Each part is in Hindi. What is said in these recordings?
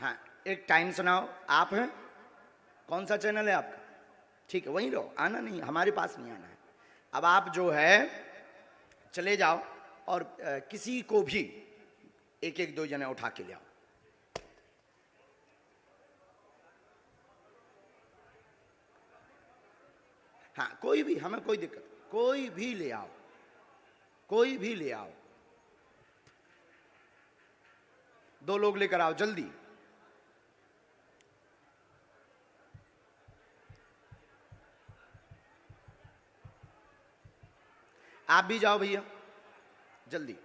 हाँ, एक टाइम सुनाओ। आप हैं? कौन सा चैनल है आपका? ठीक है, वहीं रहो, आना नहीं, हमारे पास नहीं आना है। अब आप जो है चले जाओ और किसी को भी एक एक दो जने उठा के ले आओ। हाँ, कोई भी, हमें कोई दिक्कत, कोई भी ले आओ, कोई भी ले आओ। 2 लोग लेकर आओ जल्दी। आप भी जाओ भैया, जल्दी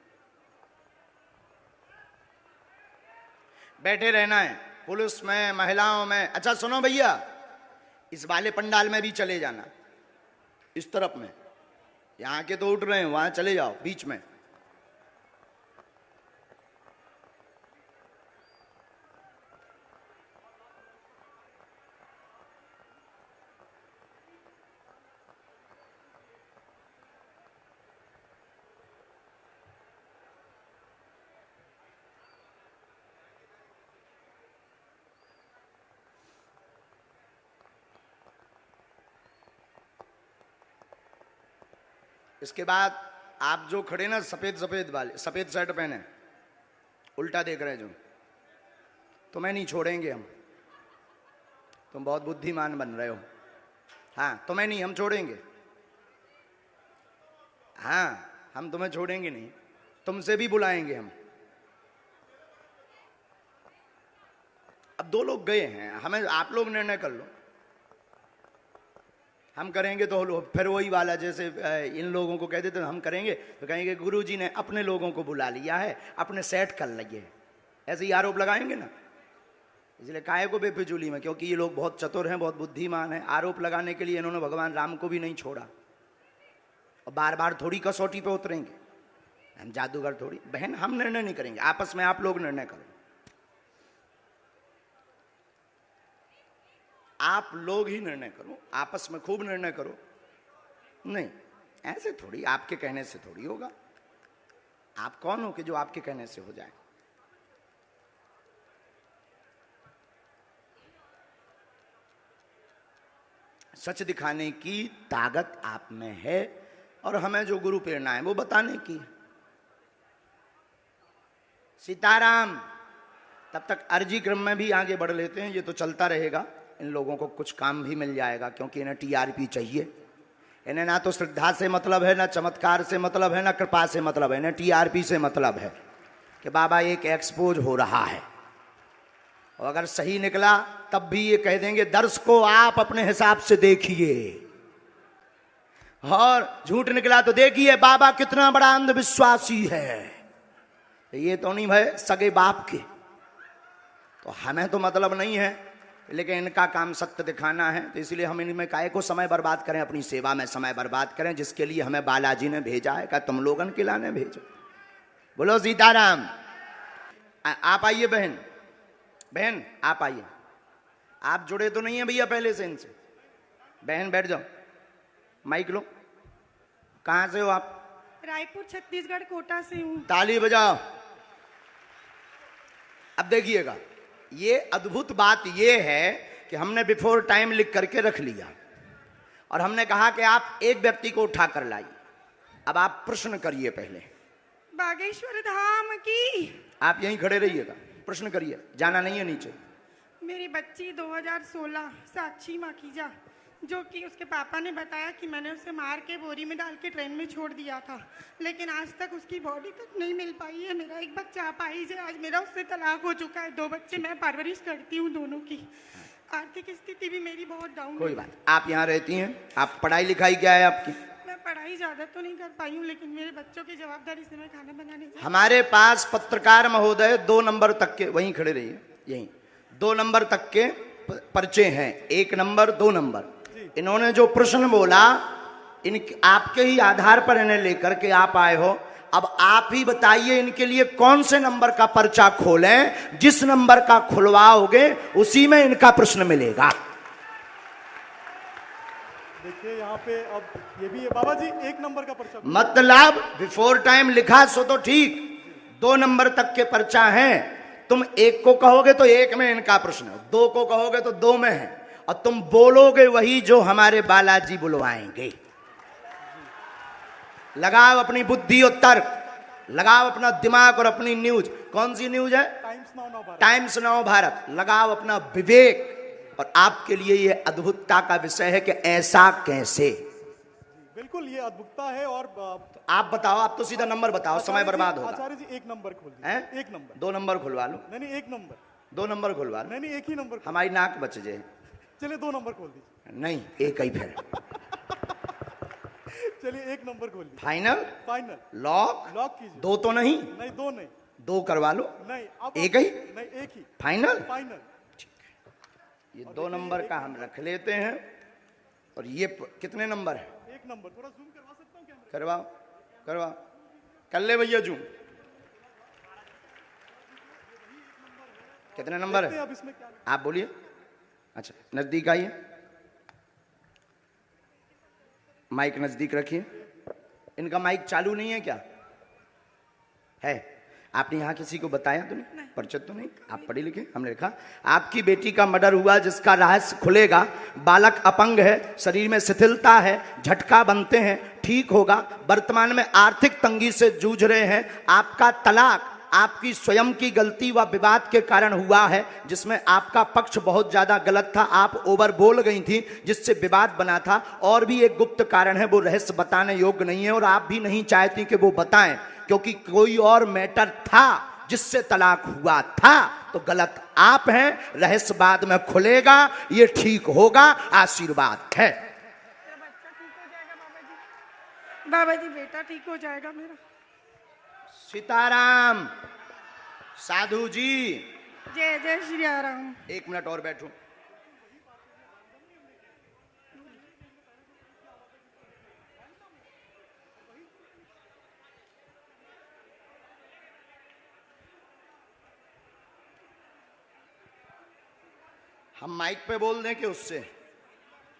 बैठे रहना है, पुलिस में, महिलाओं में। अच्छा सुनो भैया, इस वाले पंडाल में भी चले जाना, इस तरफ में। यहां के तो उठ रहे हैं, वहां चले जाओ बीच में। इसके बाद आप जो खड़े ना सफेद सफेद वाले, सफेद शर्ट पहने, उल्टा देख रहे जो, तुम्हें नहीं छोड़ेंगे हम। तुम बहुत बुद्धिमान बन रहे हो। हाँ, तुम्हें नहीं, हम छोड़ेंगे। हाँ, हम तुम्हें छोड़ेंगे नहीं, तुमसे भी बुलाएंगे हम। अब 2 लोग गए हैं, हमें आप लोग निर्णय कर लो। हम करेंगे तो फिर वही वाला, जैसे इन लोगों को कह देते हम करेंगे तो कहेंगे गुरुजी ने अपने लोगों को बुला लिया है, अपने सेट कर लिए, ऐसे ही आरोप लगाएंगे ना। इसलिए काहे को बेफिजूली में, क्योंकि ये लोग बहुत चतुर हैं, बहुत बुद्धिमान हैं। आरोप लगाने के लिए इन्होंने भगवान राम को भी नहीं छोड़ा, और बार बार थोड़ी कसौटी पे उतरेंगे। हम जादूगर थोड़ी। बहन, हम निर्णय नहीं करेंगे, आपस में आप लोग निर्णय करो। आप लोग ही निर्णय करो, आपस में खूब निर्णय करो। नहीं, ऐसे थोड़ी, आपके कहने से थोड़ी होगा। आप कौन हो कि जो आपके कहने से हो जाए? सच दिखाने की ताकत आप में है, और हमें जो गुरु प्रेरणा है वो बताने की। सीताराम। तब तक अर्जी क्रम में भी आगे बढ़ लेते हैं, ये तो चलता रहेगा। इन लोगों को कुछ काम भी मिल जाएगा, क्योंकि इन्हें टीआरपी चाहिए। इन्हें ना तो श्रद्धा से मतलब है, ना चमत्कार से मतलब है, ना कृपा से मतलब है, इन्हें टीआरपी से मतलब है कि बाबा एक एक्सपोज हो रहा है। और अगर सही निकला तब भी ये कह देंगे दर्श को आप अपने हिसाब से देखिए, और झूठ निकला तो देखिए बाबा कितना बड़ा अंधविश्वासी है। ये तो नहीं भाई सगे बाप के, तो हमें तो मतलब नहीं है, लेकिन इनका काम सत्य दिखाना है। तो इसलिए हम इनमें काहे को समय बर्बाद करें, अपनी सेवा में समय बर्बाद करें, जिसके लिए हमें बालाजी ने भेजा है। क्या तुम लोगन के लाने भेजो? बोलो सीताराम। आप आइए बहन, बहन आप आइए। आप जुड़े तो नहीं है भैया पहले से इनसे? बहन बैठ जाओ, माइक लो। कहां से हो आप? रायपुर छत्तीसगढ़ कोटा से हूँ। ताली बजाओ। अब देखिएगा, ये अद्भुत बात ये है कि हमने बिफोर टाइम लिख करके रख लिया, और हमने कहा कि आप एक व्यक्ति को उठा कर लाइए। अब आप प्रश्न करिए पहले। बागेश्वर धाम की। आप यहीं खड़े रहिएगा, प्रश्न करिए, जाना नहीं है नीचे। मेरी बच्ची 2016 साक्षी माखीजा, जो कि उसके पापा ने बताया कि मैंने उसे मार के बोरी में डाल के ट्रेन में छोड़ दिया था, लेकिन आज तक उसकी बॉडी तक नहीं मिल पाई है। मेरा एक बच्चा अपाहिज है, आज मेरा उससे तलाक हो चुका है। 2 बच्चे मैं परवरिश करती हूँ, दोनों की आर्थिक स्थिति भी मेरी बहुत डाउन है। कोई बात, आप यहाँ रहती हैं, आप पढ़ाई लिखाई क्या है आपकी? मैं पढ़ाई ज्यादा तो नहीं कर पाई हूँ, लेकिन मेरे बच्चों की जवाबदारी से मैं खाना बनाने। हमारे पास पत्रकार महोदय 2 नंबर तक के, वहीं खड़े रहिए, यहीं 2 नंबर तक के पर्चे हैं, 1 नंबर 2 नंबर। इन्होंने जो प्रश्न बोला, इन आपके ही आधार पर इन्हें लेकर के आप आए हो। अब आप ही बताइए इनके लिए कौन से नंबर का पर्चा खोलें। जिस नंबर का खुलवाओगे उसी में इनका प्रश्न मिलेगा। देखिए यहाँ पे अब ये भी है बाबा जी, 1 नंबर का पर्चा मतलब बिफोर टाइम लिखा सो तो ठीक, 2 नंबर तक के पर्चा हैं। तुम एक को कहोगे तो एक में इनका प्रश्न है, दो को कहोगे तो दो में है, और तुम बोलोगे वही जो हमारे बालाजी बुलवाएंगे। लगाओ अपनी बुद्धि और तर्क, लगाओ अपना दिमाग और अपनी न्यूज। कौन सी न्यूज है? Times now Bharat. लगाओ अपना विवेक, और आपके लिए यह अद्भुतता का विषय है कि ऐसा कैसे। बिल्कुल ये अद्भुतता है। और आप बताओ, आप तो सीधा नंबर बताओ, समय बर्बाद होगा। आचार्य जी एक नंबर खोल दीजिए। हैं? एक नंबर। दो नंबर खुलवा लो। नहीं एक नंबर। दो नंबर खुलवा लो। नहीं एक ही नंबर। हमारी नाक बच जाए। चलिए 2 नंबर खोल दीजिए। नहीं, एक ही फिर। चलिए 1 नंबर खोल दीजिए। फाइनल? फाइनल। लॉक? लॉक कीजिए। दो तो नहीं? नहीं 2 नहीं। दो करवा लो। नहीं अब एक ही? नहीं एक ही। फाइनल? फाइनल। ये 2 नंबर का हम रख लेते हैं। और ये कितने नंबर है? 1 नंबर। थोड़ा जूम करवा सकता हूँ कैमरा? करवाओ करवाओ, कर ले भैया जूम। कितने नंबर है? अब इसमें क्या? आप बोलिए। अच्छा, नजदीक आइए, माइक नजदीक रखिए। इनका माइक चालू नहीं है क्या? है? आपने यहाँ किसी को बताया तो नहीं? परिचित तो नहीं? आप पढ़े लिखे? हमने लिखा आपकी बेटी का मर्डर हुआ, जिसका रहस्य खुलेगा। बालक अपंग है, शरीर में शिथिलता है, झटका बनते हैं, ठीक होगा। वर्तमान में आर्थिक तंगी से जूझ रहे हैं। आपका तलाक आपकी स्वयं की गलती व विवाद के कारण हुआ है, जिसमें आपका पक्ष बहुत ज्यादा गलत था। आप ओवर बोल गई थी, जिससे विवाद बना था। और भी एक गुप्त कारण है, वो रहस्य बताने योग्य नहीं है, और आप भी नहीं चाहती कि वो बताएं, क्योंकि कोई और मैटर था जिससे तलाक हुआ था। तो गलत आप हैं, रहस्य बाद में खुलेगा, ये ठीक होगा, आशीर्वाद है। बाबा जी बेटा ठीक हो जाएगा मेरा। सीताराम। साधु जी, जय जय श्री राम। 1 मिनट और बैठो। हम माइक पे बोल दें कि उससे?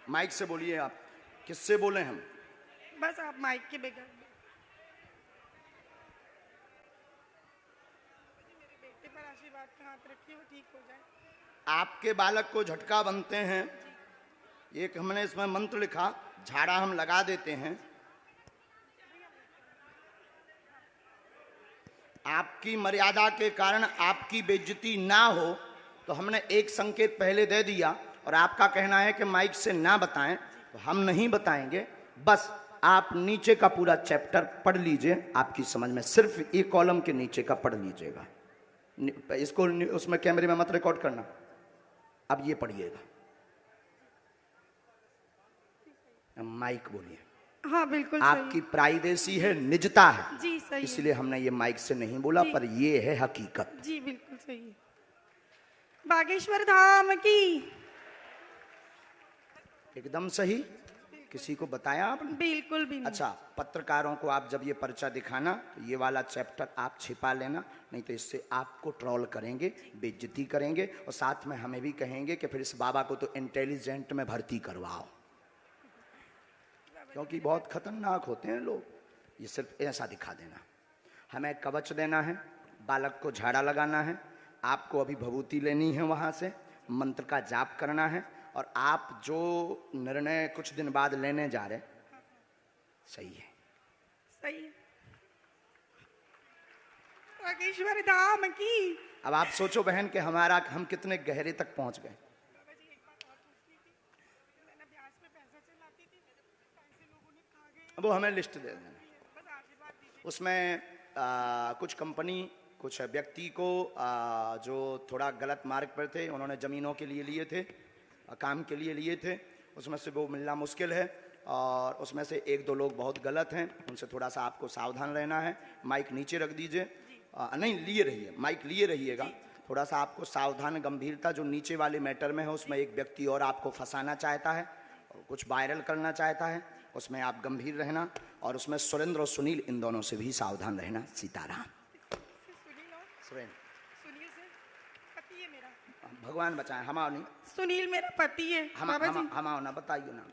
माइक से बोलिए। आप किससे बोले? हम बस आप माइक के बगैर। मेरे बेटे पर आशीर्वाद का हाथ रखिए, वो ठीक हो जाए। आपके बालक को झटका बनते हैं, एक हमने इसमें मंत्र लिखा, झाड़ा हम लगा देते हैं। आपकी मर्यादा के कारण आपकी बेइज्जती ना हो, तो हमने एक संकेत पहले दे दिया, और आपका कहना है कि माइक से ना बताएं, तो हम नहीं बताएंगे। बस आप नीचे का पूरा चैप्टर पढ़ लीजिए, आपकी समझ में। सिर्फ एक कॉलम के नीचे का पढ़ लीजिएगा। इसको उसमें कैमरे में मत रिकॉर्ड करना। अब ये पढ़िएगा। माइक बोलिए। हाँ बिल्कुल आपकी प्राइवेसी है, निजता है जी, सही इसलिए हमने ये माइक से नहीं बोला, पर ये है हकीकत। जी बिल्कुल सही है। बागेश्वर धाम की। एकदम सही। किसी को बताया आपने? बिल्कुल भी नहीं। अच्छा, पत्रकारों को आप जब ये पर्चा दिखाना, तो ये वाला चैप्टर आप छिपा लेना, नहीं तो इससे आपको ट्रोल करेंगे, बेइज्जती करेंगे, और साथ में हमें भी कहेंगे कि फिर इस बाबा को तो इंटेलिजेंट में भर्ती करवाओ, क्योंकि बहुत खतरनाक होते हैं लोग। ये सिर्फ ऐसा दिखा देना। हमें कवच देना है, बालक को झाड़ा लगाना है, आपको अभी भभूति लेनी है, वहाँ से मंत्र का जाप करना है, और आप जो निर्णय कुछ दिन बाद लेने जा रहे, सही है? सही है। बागेश्वर धाम की। अब आप सोचो बहन कि हम कितने गहरे तक पहुंच गए। वो हमें लिस्ट दे देना। उसमें कुछ कंपनी, कुछ व्यक्ति को जो थोड़ा गलत मार्ग पर थे, उन्होंने ज़मीनों के लिए लिए थे, काम के लिए लिए थे, उसमें से वो मिलना मुश्किल है। और उसमें से 1-2 लोग बहुत गलत हैं, उनसे थोड़ा सा आपको सावधान रहना है। माइक नीचे रख दीजिए। नहीं, लिए रहिए, माइक लिए रहिएगा। थोड़ा सा आपको सावधान, गंभीरता, जो नीचे वाले मैटर में है, उसमें एक व्यक्ति और आपको फंसाना चाहता है, और कुछ वायरल करना चाहता है, उसमें आप गंभीर रहना। और उसमें सुरेंद्र और सुनील, इन दोनों से भी सावधान रहना। सीताराम। सुनील से पति है मेरा। भगवान बचाए, हमाओ नहीं। सुनील मेरा पति है। हमाओ ना, बताइए ना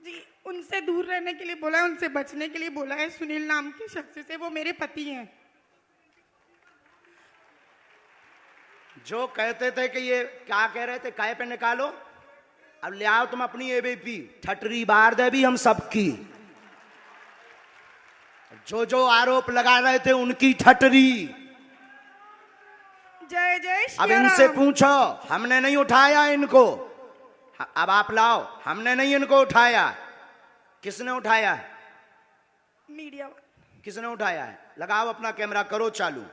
जी। उनसे दूर रहने के लिए बोला है, उनसे बचने के लिए बोला है। सुनील नाम के शख्स से, वो मेरे पति हैं। जो कहते थे कि ये क्या कह रहे थे, काय पे निकालो, अब ले आओ तुम अपनी एबीपी, ठटरी बार दे भी हम सबकी। जो जो आरोप लगा रहे थे उनकी ठटरी। जय जय अब श्री इनसे राम। पूछो, हमने नहीं उठाया इनको। अब आप लाओ, हमने नहीं इनको उठाया। किसने उठाया है? मीडिया किसने उठाया है? लगाओ अपना कैमरा, करो चालू।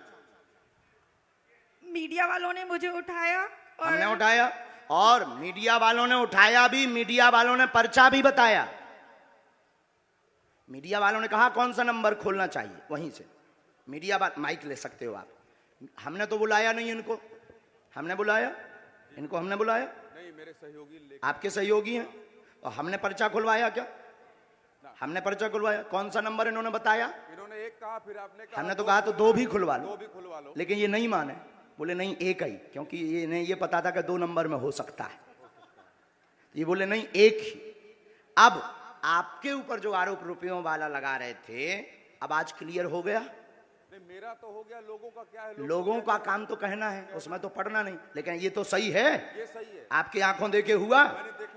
मीडिया वालों ने मुझे उठाया और हमने उठाया, और मीडिया वालों ने उठाया भी, मीडिया वालों ने पर्चा भी बताया। मीडिया वालों ने कहा कौन सा नंबर खोलना चाहिए, वहीं से मीडिया वाले माइक ले सकते हो आप। हमने तो बुलाया नहीं इनको। हमने बुलाया इनको? हमने बुलाया नहीं, मेरे सहयोगी आपके सहयोगी हैं। और हमने पर्चा खुलवाया क्या? हमने पर्चा खुलवाया। कौन सा नंबर इन्होंने बताया? इन्होंने एक कहा, फिर आपने कहा हमने तो कहा तो दो भी खुलवा लो, लो। लेकिन ये नहीं माने, बोले नहीं एक ही, क्योंकि ये इन्हें ये पता था कि 2 नंबर में हो सकता है। ये बोले नहीं एक ही। अब आपके ऊपर जो आरोप रुपयों वाला लगा रहे थे, अब आज क्लियर हो गया। नहीं, मेरा तो हो गया, लोगों का क्या है? लोगों का काम तो कहना है, उसमें तो पढ़ना नहीं। लेकिन ये तो सही है, ये सही है। आपकी आंखों देखे हुआ।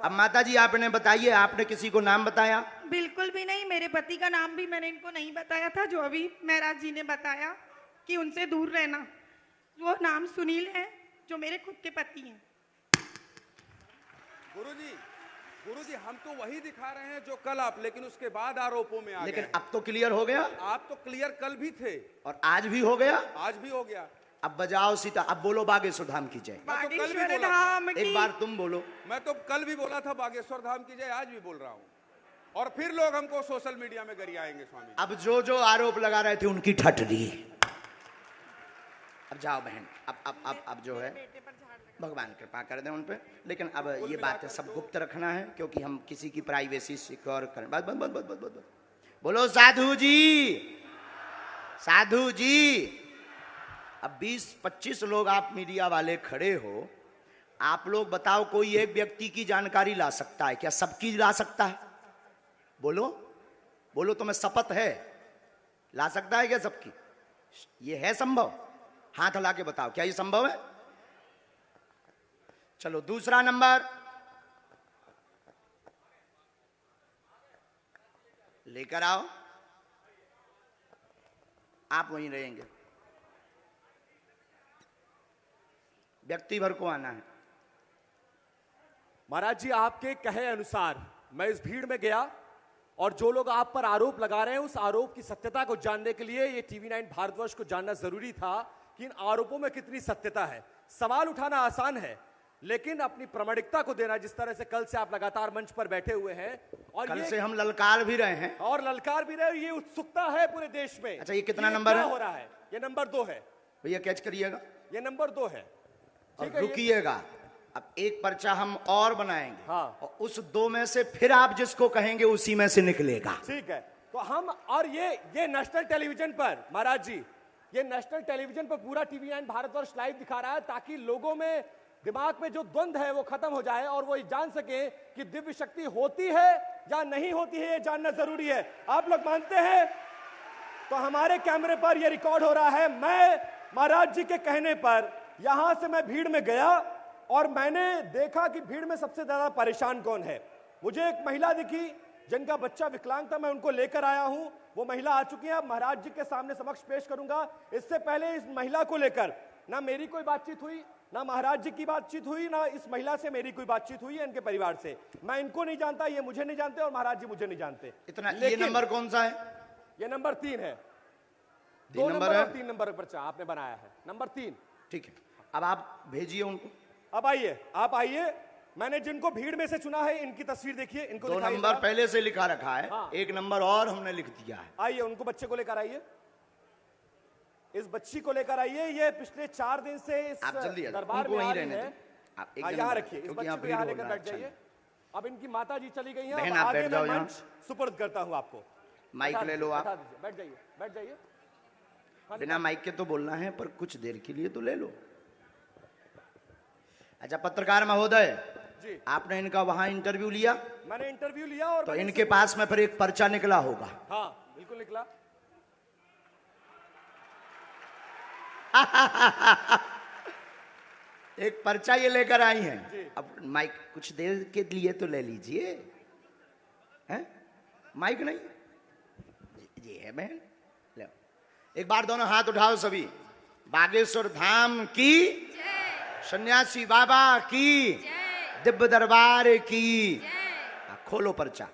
अब माता जी आपने बताइए, आपने किसी को नाम बताया? बिल्कुल भी नहीं। मेरे पति का नाम भी मैंने इनको नहीं बताया था, जो अभी महराज जी ने बताया कि उनसे दूर रहना। वो नाम सुनील है, जो मेरे खुद के पति हैं। गुरुजी, हम तो वही दिखा रहे हैं जो कल आप, लेकिन उसके बाद आरोपों में आ गए। लेकिन अब तो क्लियर हो गया। आप तो क्लियर कल भी थे और आज भी हो गया। आज भी हो गया। अब बजाओ सीता, अब बोलो बागेश्वर धाम की जय। बागेश्वर धाम की। एक बार तुम बोलो। मैं तो कल भी बोला था बागेश्वर धाम की जय, आज भी बोल रहा हूँ। और फिर लोग हमको सोशल मीडिया में गरियाएंगे स्वामी। अब जो जो आरोप लगा रहे थे उनकी ठटरी। अब जाओ बहन, अब जो है भगवान कृपा कर दें उन पे। लेकिन अब ये बातें सब गुप्त रखना है, क्योंकि हम किसी की प्राइवेसी सिक्योर करें। बस बस बस बस बस बस। बोलो साधु जी, साधु जी। अब 20-25 लोग आप मीडिया वाले खड़े हो, आप लोग बताओ, कोई एक व्यक्ति की जानकारी ला सकता है क्या? सबकी ला सकता है? बोलो बोलो, तुम्हें शपथ है? ला सकता है क्या सबकी? ये है संभव? हाथ हिला के बताओ, क्या ये संभव है? चलो दूसरा नंबर लेकर आओ। आप वहीं रहेंगे, व्यक्ति भर को आना है। महाराज जी, आपके कहे अनुसार मैं इस भीड़ में गया, और जो लोग आप पर आरोप लगा रहे हैं, उस आरोप की सत्यता को जानने के लिए ये TV9 भारतवर्ष को जानना जरूरी था कि इन आरोपों में कितनी सत्यता है। सवाल उठाना आसान है, लेकिन अपनी प्रामाणिकता को देना, जिस तरह से कल से आप लगातार मंच पर बैठे हुए हैं, और कल से हम ललकार भी रहे हैं, और ललकार भी रहे, ये उत्सुकता है पूरे देश में। अच्छा, ये कितना नंबर क्या है? हो रहा है? ये नंबर 2 है भैया, कैच करिएगा। ये नंबर 2 है। और रुकिएगा, अब एक पर्चा हम और बनाएंगे। हाँ। और उस 2 में से फिर आप जिसको कहेंगे उसी में से निकलेगा। ठीक है, तो हम, और ये नेशनल टेलीविजन पर, महाराज जी, ये नेशनल टेलीविजन पर पूरा TV9 भारतवर्ष लाइव दिखा रहा है, ताकि लोगों में, दिमाग में जो द्वंद्व है वो खत्म हो जाए, और वो ये जान सके कि दिव्य शक्ति होती है या नहीं होती है, ये जानना जरूरी है। आप लोग मानते हैं? तो हमारे कैमरे पर ये रिकॉर्ड हो रहा है। मैं महाराज जी के कहने पर यहां से मैं भीड़ में गया, और मैंने देखा कि भीड़ में सबसे ज्यादा परेशान कौन है। मुझे एक महिला दिखी जिनका बच्चा विकलांग था, मैं उनको लेकर आया हूं। वो महिला आ चुकी है, महाराज जी के सामने समक्ष पेश करूंगा। इससे पहले इस महिला को लेकर ना मेरी कोई बातचीत हुई, ना महाराज जी की बातचीत हुई, ना इस महिला से मेरी कोई बातचीत हुई है, इनके परिवार से। मैं इनको नहीं जानता, ये मुझे नहीं जानते, और महाराज जी मुझे नहीं जानते। इतना। ये नंबर कौन सा है? ये नंबर 3 है। 2 नंबर है, 3 नंबर पर्चा आपने बनाया है, नंबर 3। ठीक है, अब आप भेजिए उनको। अब आइए, आप आइए। मैंने जिनको भीड़ में से चुना है, इनकी तस्वीर देखिए, इनको 2 दिखाइए नंबर जरा। पहले से लिखा रखा है। हाँ। 1 नंबर और हमने लिख दिया है। आइए, उनको बच्चे को लेकर आइए, इस बच्ची को लेकर आइए। ये पिछले 4 दिन से इस आप जल्दी आ जाओ, दरबार उनको में आ वहीं रही रहने है। दें। आप एक यहाँ रखिए, इस बच्ची को यहाँ लेकर बैठ जाइए। अब इनकी माता जी चली गई हैं, बहन, अब आप आगे बैठ जाओ मैं यहाँ। मंच सुपर्द करता हूँ आपको। माइक बैठा ले लो दीजिए, आप। बैठा दीजिए, बैठ जाइए, बैठ जाइए। बिना माइक के तो बोलना है, पर कुछ देर के लिए तो ले लो। अच्छा पत्रकार महोदय, जी। आपने इनका वहां इंटरव्यू लिया, मैंने इंटरव्यू लिया और तो मैंने इनके पास में फिर एक पर्चा निकला होगा। हाँ बिल्कुल निकला। एक पर्चा ये लेकर आई जी। हैं। अब माइक कुछ देर के लिए तो ले लीजिए, हैं? माइक नहीं जी है बहन, लो एक बार दोनों हाथ उठाओ सभी। बागेश्वर धाम की, सन्यासी बाबा की, दिव्य दरबार की। खोलो पर्चा।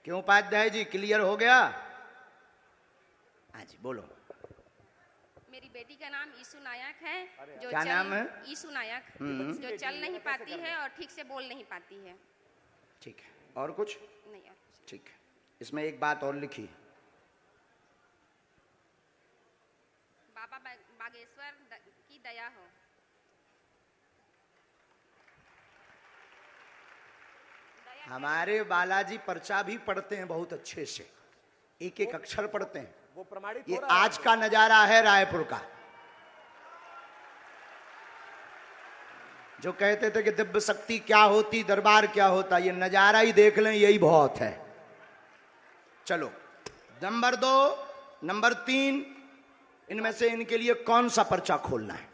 क्यों उपाध्याय जी, क्लियर हो गया? हाँ जी बोलो। मेरी बेटी का नाम ईशु नायक है, जो क्या नाम है? ईशु नायक, जो चल नहीं पाती है और ठीक से बोल नहीं पाती है। ठीक है, और कुछ? नहीं और कुछ। ठीक है, इसमें एक बात और लिखी, बाबा बागेश्वर की दया हो। हमारे बालाजी पर्चा भी पढ़ते हैं बहुत अच्छे से, एक एक अक्षर पढ़ते हैं। वो प्रमाणित ये हो रहा है। आज का नजारा है रायपुर का। जो कहते थे कि दिव्य शक्ति क्या होती, दरबार क्या होता, ये नजारा ही देख लें, यही बहुत है। चलो नंबर 2, नंबर 3, इनमें से इनके लिए कौन सा पर्चा खोलना है,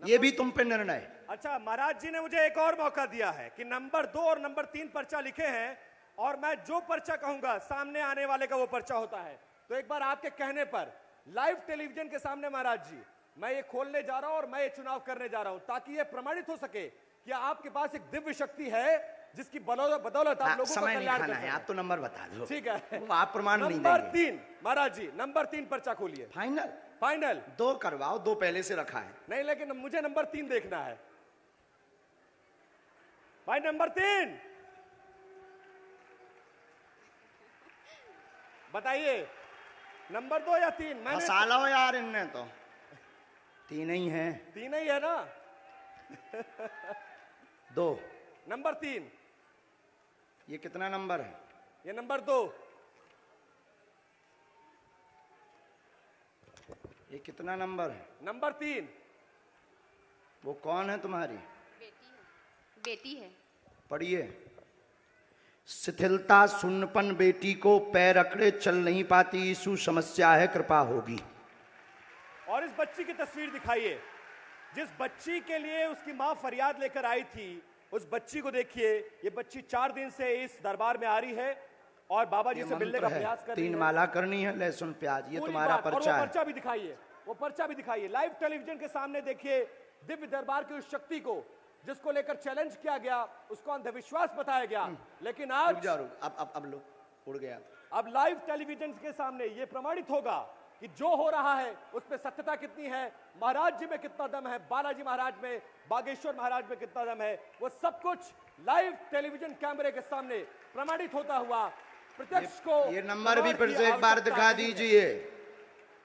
ये भी तुम पे निर्णय है। अच्छा, महाराज जी ने मुझे एक और मौका दिया है कि नंबर 2 और नंबर 3 पर्चा लिखे हैं और मैं जो पर्चा कहूंगा सामने आने वाले का वो पर्चा होता है। तो एक बार आपके कहने पर लाइव टेलीविजन के सामने महाराज जी मैं ये खोलने जा रहा हूं और मैं ये चुनाव करने जा रहा हूं, ताकि ये प्रमाणित हो सके कि आपके पास एक दिव्य शक्ति है जिसकी बदौलत आप लोगों का समय नहीं कल्याण खाना कर है, सकते आप तो नंबर बता दो। ठीक है, वो आप प्रमाण नहीं नंबर देंगे। 3 महाराज जी, नंबर 3 पर्चा खोलिए। फाइनल? फाइनल 2 करवाओ, 2 पहले से रखा है। नहीं, लेकिन मुझे नंबर 3 देखना है भाई। नंबर 3 बताइए, नंबर 2 या 3? मैंने फंसा लो यार, इनने तो 3 ही है। 3 ही है ना। 2। नंबर 3, ये कितना नंबर है? ये नंबर 2, ये कितना नंबर है? नंबर 3। वो कौन है तुम्हारी? बेटी है, बेटी है। पढ़िए। शिथिलता सुन्नपन बेटी को, पैर अकड़े चल नहीं पाती, यीशु समस्या है कृपा होगी। और इस बच्ची की तस्वीर दिखाइए, जिस बच्ची के लिए उसकी मां फरियाद लेकर आई थी, उस बच्ची को देखिए। ये बच्ची 4 दिन से इस दरबार में आ रही है और बाबा जी ये से मिलने मंत्र का है, प्रयास कर रही 3 है। माला करनी है, लहसुन प्याज, ये पूरी तुम्हारा बात। और पर्चा वो है। पर्चा भी दिखाइए, वो पर्चा भी दिखाइए। लाइव टेलीविजन के सामने देखिए दिव्य दरबार की उस शक्ति को जिसको लेकर चैलेंज किया गया, उसको अंधविश्वास बताया गया, लेकिन रुक आज जा, रुक, अब लो, उड़ गया। अब लाइव टेलीविजन के सामने ये प्रमाणित होगा कि जो हो रहा है उस पे सत्यता कितनी है, महाराज जी में कितना दम है, बालाजी महाराज में, बागेश्वर महाराज में कितना दम है। वो सब कुछ लाइव टेलीविजन कैमरे के सामने प्रमाणित होता हुआ प्रत्यक्ष को ये नंबर भी फिर से एक बार दिखा दीजिए।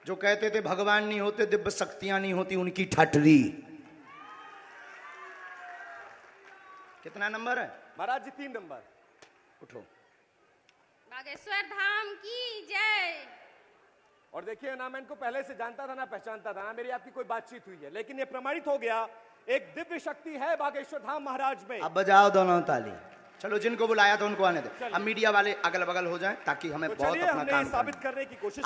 जो कहते थे भगवान नहीं होते, दिव्य शक्तियां नहीं होती, उनकी ठटरी। कितना नंबर है? महाराज जी 3 नंबर। उठो। बागेश्वर धाम की जय। और देखिए ना, मैं इनको पहले से जानता था ना पहचानता था ना मेरी आपकी कोई बातचीत हुई है, लेकिन ये प्रमाणित हो गया एक दिव्य शक्ति है बागेश्वर धाम महाराज में। अब बजाओ दोनों ताली। चलो, जिनको बुलाया था उनको आने दे। अब मीडिया वाले अगल बगल हो जाएं ताकि हमें तो बहुत चलिए, अपना हमने काम ये साबित करना है। करने की कोशिश